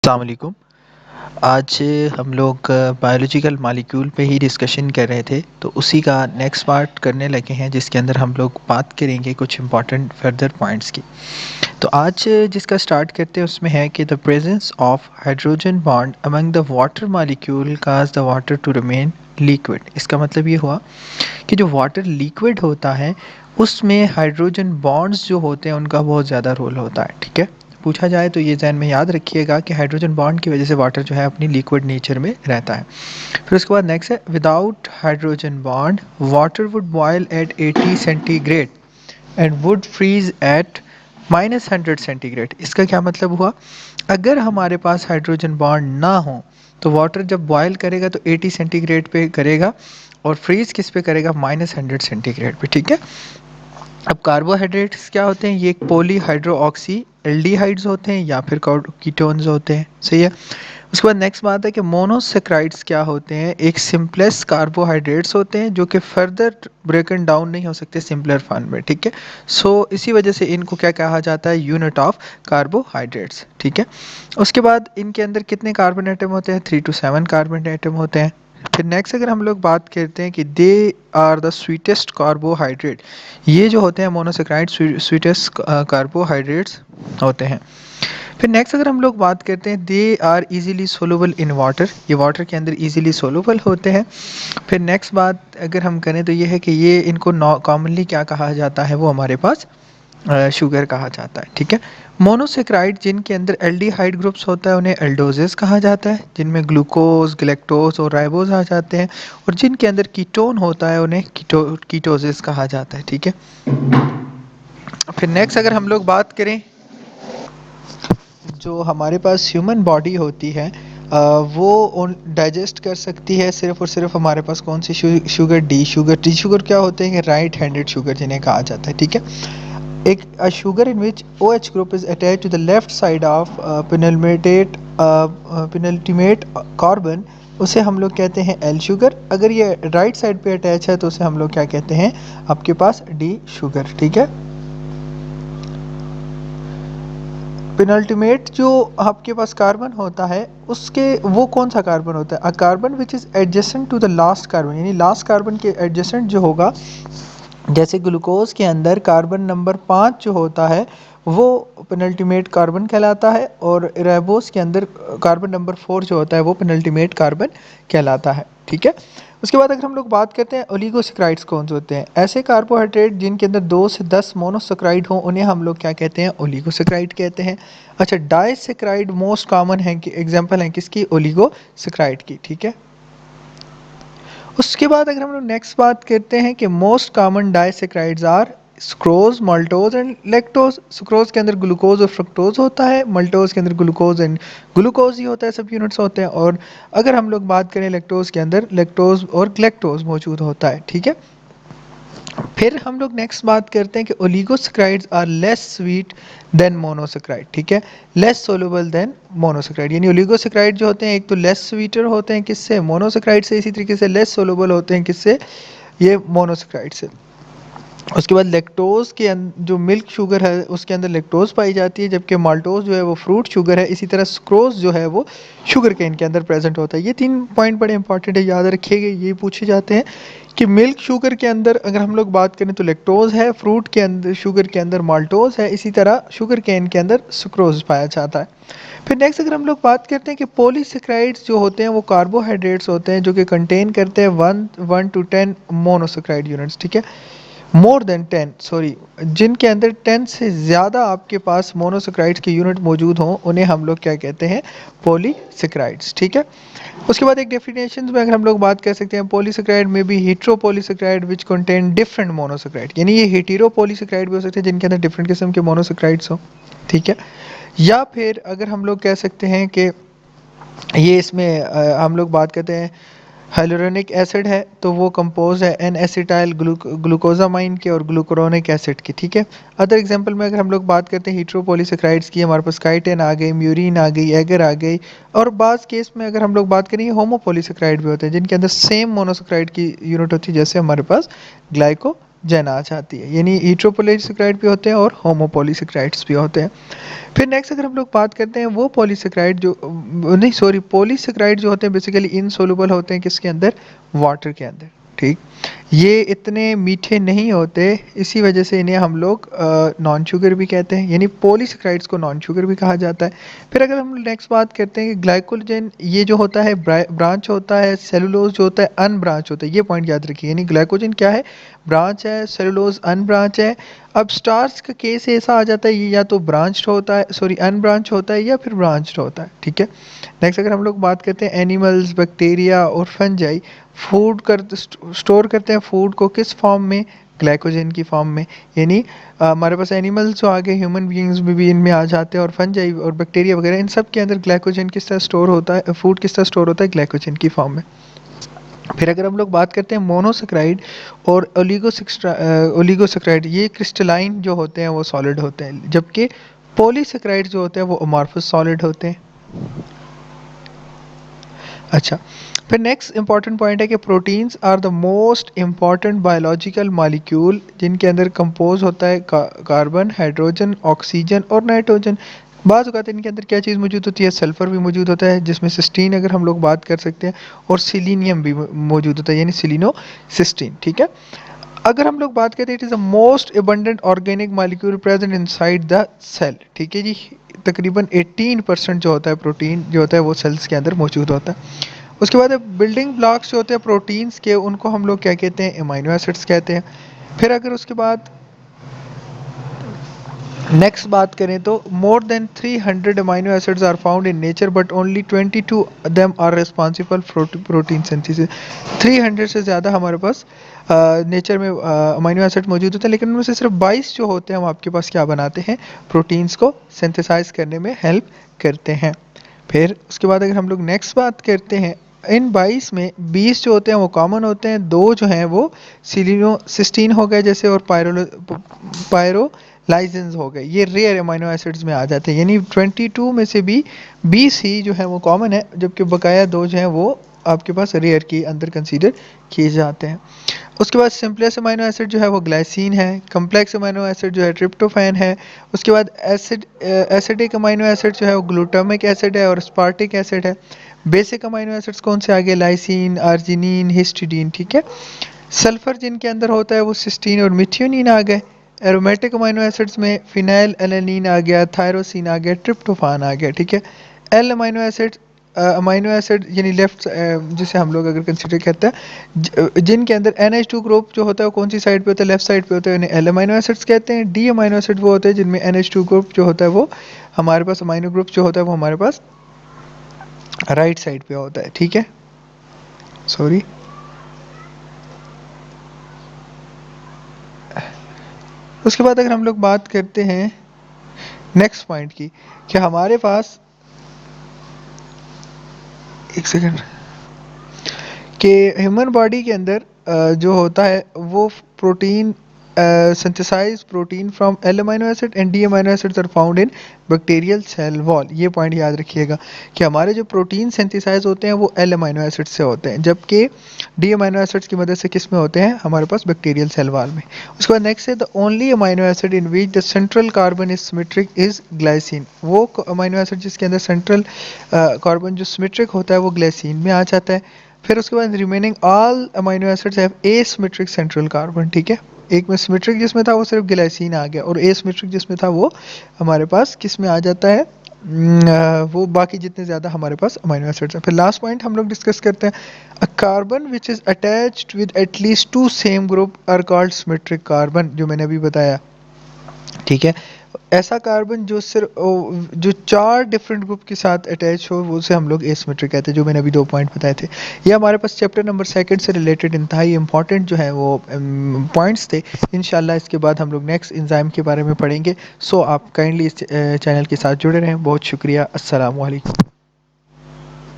अस्सलाम वालेकुम। आज हम लोग बायोलॉजिकल मॉलिक्यूल पे ही डिस्कशन कर रहे थे, तो उसी का नेक्स्ट पार्ट करने लगे हैं जिसके अंदर हम लोग बात करेंगे कुछ इंपॉर्टेंट फर्दर पॉइंट्स की। तो आज जिसका स्टार्ट करते हैं उसमें है कि the presence of hydrogen bond among the water molecule cause the water to remain liquid. इसका मतलब ये हुआ कि जो वाटर लिक्विड होता है उसमें हाइड्रोजन बॉन्ड्स जो होते हैं उनका बहुत ज़्यादा रोल होता है। ठीक है, पूछा जाए तो ये जहन में याद रखिएगा कि हाइड्रोजन बॉन्ड की वजह से वाटर जो है अपनी लिक्विड नेचर में रहता है। फिर उसके बाद नेक्स्ट है without hydrogen bond water would boil at 80 centigrade and would freeze at -100 centigrade. इसका क्या मतलब हुआ? अगर हमारे पास हाइड्रोजन बॉन्ड ना हो तो वाटर जब बॉयल करेगा तो 80 सेंटीग्रेड पे करेगा और फ्रीज किस पे करेगा? -100 सेंटीग्रेड पे। ठीक है, अब कार्बोहाइड्रेट्स क्या होते हैं? ये पॉलीहाइड्रोऑक्सी एल्डिहाइड्स होते हैं या फिर कीटोन्स होते हैं। सही है। उसके बाद नेक्स्ट बात है कि मोनोसेक्राइड्स क्या होते हैं? एक सिंपलेस्ट कार्बोहाइड्रेट्स होते हैं जो कि फर्दर ब्रेकन डाउन नहीं हो सकते सिंपलर फॉर्म में। ठीक है, सो इसी वजह से इनको क्या कहा जाता है? Unit of carbohydrates. ठीक है, उसके बाद इनके अंदर कितने कार्बन एटम होते हैं? 3 to 7 कार्बन एटम होते हैं। फिर नेक्स्ट अगर हम लोग बात करते हैं कि they are the sweetest carbohydrate, ये जो होते हैं मोनोसेक्राइड स्वीटेस्ट कार्बोहाइड्रेट्स होते हैं। फिर नेक्स्ट अगर हम लोग बात करते हैं they are easily soluble in water, ये वाटर के अंदर इजीली सोलुबल होते हैं। फिर नेक्स्ट बात अगर हम करें तो ये है कि ये इनको कॉमनली क्या कहा जाता है? वो हमारे पास शुगर कहा जाता है। ठीक है, मोनोसेक्राइड जिनके अंदर एल्डिहाइड ग्रुप्स होता है उन्हें एल्डोजेस कहा जाता है, जिनमें ग्लूकोज गैलेक्टोज और राइबोज आ जाते हैं, और जिनके अंदर कीटोन होता है उन्हें कीटोजेस कहा जाता है। ठीक है, फिर नेक्स्ट अगर हम लोग बात करें जो हमारे पास ह्यूमन बॉडी होती है वो डाइजेस्ट कर सकती है सिर्फ और सिर्फ हमारे पास कौन सी शुगर? डी शुगर क्या होते हैं? राइट हैंडेड शुगर जिन्हें कहा जाता है। ठीक है, एक sugar in which OH group is attached to the left side of penultimate carbon, उसे हम लोग कहते हैं एल शुगर। अगर ये राइट साइड पे अटैच है तो उसे हम लोग क्या कहते हैं? आपके पास डी शुगर। ठीक है, पेनल्टीमेट जो आपके पास कार्बन होता है उसके वो कौन सा कार्बन होता है? A carbon which is adjacent to the last carbon, यानी लास्ट कार्बन के एडजेसेंट जो होगा। जैसे ग्लूकोज के अंदर कार्बन नंबर 5 जो होता है वो पेनल्टीमेट कार्बन कहलाता है, और राइबोस के अंदर कार्बन नंबर 4 जो होता है वो पेनल्टीमेट कार्बन कहलाता है। ठीक है, उसके बाद अगर हम लोग बात करते हैं ओलिगोसेक्राइड्स कौन से होते हैं? ऐसे कार्बोहाइड्रेट जिनके अंदर 2 से 10 मोनोसेक्राइड हों उन्हें हम लोग क्या कहते हैं? ओलिगोसेक्राइड कहते हैं। अच्छा, डाइसेक्राइड मोस्ट कॉमन है कि एग्जाम्पल है किसकी? ओलिगोसेक्राइड की। ठीक है, उसके बाद अगर हम लोग नेक्स्ट बात करते हैं कि most common disaccharides are sucrose maltose and lactose. Sucrose के अंदर ग्लूकोज और फ्रक्टोज होता है, माल्टोज के अंदर ग्लूकोज एंड ग्लूकोज ही होता है, सब यूनिट्स होते हैं। और अगर हम लोग बात करें लैक्टोज के अंदर लैक्टोज और ग्लैक्टोज मौजूद होता है। ठीक है, फिर हम लोग नेक्स्ट बात करते हैं कि oligosaccharides are less sweet than monosaccharide. ठीक है, लेस सोलुबल देन मोनोसेक्राइड, यानी ओलिगोसेक्राइड जो होते हैं एक तो लेस स्वीटर होते हैं किससे? मोनोसेक्राइड से। इसी तरीके से लेस सोलुबल होते हैं किससे? ये मोनोसेक्राइड से। उसके बाद लैक्टोज के जो मिल्क शुगर है उसके अंदर लैक्टोज पाई जाती है, जबकि माल्टोज जो है वो फ्रूट शुगर है। इसी तरह सुक्रोज जो है वो शुगर केन के अंदर प्रेजेंट होता है। ये 3 पॉइंट बड़े इंपॉर्टेंट है, याद रखिएगा, ये पूछे जाते हैं कि मिल्क शुगर के अंदर अगर हम लोग बात करें तो लैक्टोज है, फ्रूट के अंदर शुगर के अंदर माल्टोज है, इसी तरह शुगर केन के अंदर सुक्रोज पाया जाता है। फिर नेक्स्ट अगर हम लोग बात करते हैं कि पॉलीसेक्राइड्स जो होते हैं वो कार्बोहाइड्रेट्स होते हैं जो कि कंटेन करते हैं 1 to 10 मोनोसेक्राइड यूनिट्स। ठीक है, मोर देन 10, सॉरी, जिनके अंदर 10 से ज़्यादा आपके पास मोनोसेक्राइड्स के यूनिट मौजूद हों उन्हें हम लोग क्या कहते हैं? पॉलीसेक्राइड्स। ठीक है, उसके बाद एक डेफिनेशन में अगर हम लोग बात कर सकते हैं पॉलीसेक्राइड में भी हेटेरोपॉलीसेक्राइड विच कंटेन डिफरेंट मोनोसेक्राइड, यानी ये हेटेरोपॉलीसेक्राइड भी हो सकते हैं जिनके अंदर डिफरेंट किस्म के मोनोसेक्राइड्स हो। ठीक है, या फिर अगर हम लोग कह सकते हैं कि ये इसमें हम लोग बात करते हैं हाइलोरोनिक एसिड है तो वो कंपोज है एन एसिटाइल ग्लूकोजामाइन के और ग्लूकोरोनिक एसिड की। ठीक है, अदर एग्जांपल में अगर हम लोग बात करते हैं हेटेरोपॉलीसेक्राइड्स की, हमारे पास काइटिन आ गई, म्यूरिन आ गई, एगर आ गई, और बाज़ केस में अगर हम लोग बात करें होमोपॉलीसेक्राइड भी होते हैं जिनके अंदर सेम मोनोसेक्राइड की यूनिट होती है, जैसे हमारे पास ग्लाइको जाना चाहती है, यानी हीट्रोपोलीसेकेराइड भी होते हैं और होमोपोलीसेकेराइड्स भी होते हैं। फिर नेक्स्ट अगर हम लोग बात करते हैं वो पॉलीसेकेराइड जो नहीं सॉरी पॉलीसेकेराइड जो होते हैं बेसिकली इनसोल्युबल होते हैं किसके अंदर, वाटर के अंदर। ठीक, ये इतने मीठे नहीं होते, इसी वजह से इन्हें हम लोग नॉन शुगर भी कहते हैं, यानी पॉलीसेकेराइड्स को नॉन शुगर भी कहा जाता है। फिर अगर हम नेक्स्ट बात करते हैं कि ग्लाइकोजन ये जो होता है ब्रांच होता है, सेलुलोज जो होता है अनब्रांच होता है, ये पॉइंट याद रखिए, यानी ग्लाइकोजन क्या है, ब्रांच है, सेलुलोज अनब्रांच है। अब स्टार्च का केस ऐसा आ जाता है ये या तो ब्रांच्ड होता है सॉरी अनब्रांच होता है या फिर ब्रांच्ड होता है। ठीक है, नेक्स्ट अगर हम लोग बात करते हैं एनिमल्स, बैक्टीरिया और फंजाई फूड कर स्टोर करते हैं फूड को किस फॉर्म में, ग्लाइकोजन की फॉर्म में। यानी हमारे पास एनिमल्स जो आगे ह्यूमन बीइंग्स भी इनमें आ जाते हैं और फंजाई और बैक्टीरिया वगैरह इन सब के अंदर ग्लाइकोजन किस तरह स्टोर होता है, फूड किस तरह स्टोर होता है, ग्लाइकोजन की फॉर्म में। फिर अगर हम लोग बात करते हैं मोनोसेक्राइड और ओलिगोसेक्राइड, ये क्रिस्टलाइन जो होते हैं वो सॉलिड होते हैं, जबकि पॉलीसेक्राइड जो होते हैं वो अमॉर्फस सॉलिड होते हैं। अच्छा, फिर नेक्स्ट इंपॉर्टेंट पॉइंट है कि proteins are the most important biological molecule जिनके अंदर कंपोज होता है कार्बन, हाइड्रोजन, ऑक्सीजन और नाइट्रोजन। बाज़ औक़ात इनके अंदर क्या चीज़ मौजूद होती है, सल्फ़र भी मौजूद होता है जिसमें सिस्टीन अगर हम लोग बात कर सकते हैं, और सिलीनियम भी मौजूद होता है यानी सिलीनोसिस्टीन। ठीक है, अगर हम लोग बात करें it is the most abundant organic molecule present inside the cell. ठीक है जी, तकरीबन 18% जो होता है प्रोटीन जो होता है वो सेल्स के अंदर मौजूद होता है। उसके बाद बिल्डिंग ब्लॉक्स जो होते हैं प्रोटीन्स के उनको हम लोग क्या कहते हैं, अमीनो एसिड्स कहते हैं। फिर अगर उसके बाद नेक्स्ट बात करें तो more than 300 amino acids are found in nature but only 22 them are responsible protein synthesis. 300 से ज़्यादा हमारे पास नेचर में अमीनो एसिड मौजूद होते हैं, लेकिन उनमें से सिर्फ 22 जो होते हैं वो आपके पास क्या बनाते हैं, प्रोटीन्स को सिंथेसाइज करने में हेल्प करते हैं। फिर उसके बाद अगर हम लोग नेक्स्ट बात करते हैं, इन 22 में 20 जो होते हैं वो कॉमन होते हैं, दो जो हैं वो सिलीनोसिस्टीन हो गए जैसे, और पायरोलाइजेंस हो गए, ये रेयर अमीनो एसिड्स में आ जाते हैं। यानी 22 में से भी 20 ही जो है वो कॉमन है, जबकि बकाया दो जो हैं वो आपके पास रेयर के अंदर कंसीडर किए जाते हैं। उसके बाद सिंपलेस्ट अमीनो एसिड जो है वो ग्लाइसिन है, कम्प्लेक्स अमीनो एसिड जो है ट्रिप्टोफैन है। उसके बाद एसिडिक अमीनो एसिड जो है वो ग्लूटामिक एसिड है और स्पार्टिक एसिड है। बेसिक अमीनो एसिड्स कौन से आ गए, लाइसिन, आर्जिनिन, हिस्टिडीन। ठीक है, सल्फर जिनके अंदर होता है वो सिस्टीन और मिथियोनिन आ गए। एरोमेटिक अमीनो एसिड्स में फिनाइल एलानिन आ गया, थायरोसिन आ गया, ट्रिप्टोफान आ गया। ठीक है, एल अमीनो एसिड यानी लेफ्ट जिसे हम लोग अगर कंसिडर करते हैं जिनके अंदर NH2 ग्रुप जो होता है वो कौन सी साइड पे होता है, लेफ्ट साइड पे होता है, उन्हें एल अमीनो एसिड्स कहते हैं। डी अमीनो एसिड वो होते हैं जिनमें NH2 ग्रुप जो होता है वो हमारे पास, अमीनो ग्रुप जो होता है वो हमारे पास राइट साइड पे होता है। ठीक है, सॉरी। उसके बाद अगर हम लोग बात करते हैं नेक्स्ट पॉइंट की, कि हमारे पास एक सेकेंड, कि ह्यूमन बॉडी के अंदर जो होता है वो protein synthesize protein from L amino acid and D amino acids are found in bacterial cell wall. ये पॉइंट याद रखिएगा कि हमारे जो प्रोटीन सिंथेसाइज होते हैं वो एल अमीनो एसिड से होते हैं, जबकि डी अमीनो एसिड्स की मदद से किस में होते हैं, हमारे पास बैक्टीरियल सेल वॉल में। उसके बाद नेक्स्ट है the only amino acid in which the central carbon is symmetric is glycine. वो अमीनो एसिड जिसके अंदर सेंट्रल कार्बन जो सिमेट्रिक होता है वो ग्लाइसिन में आ जाता है। फिर उसके बाद remaining all amino acids have asymmetric central carbon. ठीक है, एक में सिमेट्रिक जिसमें था वो सिर्फ ग्लाइसिन आ गया, और एसिमेट्रिक जिसमें था वो हमारे पास किस में आ जाता है, वो बाकी जितने ज़्यादा हमारे पास अमीनो एसिड्स हैं। फिर लास्ट पॉइंट हम लोग डिस्कस करते हैं, a carbon which is attached with at least 2 same group are called symmetric carbon, जो मैंने अभी बताया। ठीक है, ऐसा कार्बन जो सिर्फ जो 4 डिफरेंट ग्रुप के साथ अटैच हो वो उसे हम लोग एसिमेट्रिक कहते हैं, जो मैंने अभी 2 पॉइंट बताए थे। ये हमारे पास चैप्टर नंबर 2 से रिलेटेड इंतहाई इंपॉर्टेंट जो है वो पॉइंट्स थे। इंशाल्लाह इसके बाद हम लोग नेक्स्ट एंजाइम के बारे में पढ़ेंगे। सो आप काइंडली इस चैनल के साथ जुड़े रहें। बहुत शुक्रिया। अस्सलाम वालेकुम।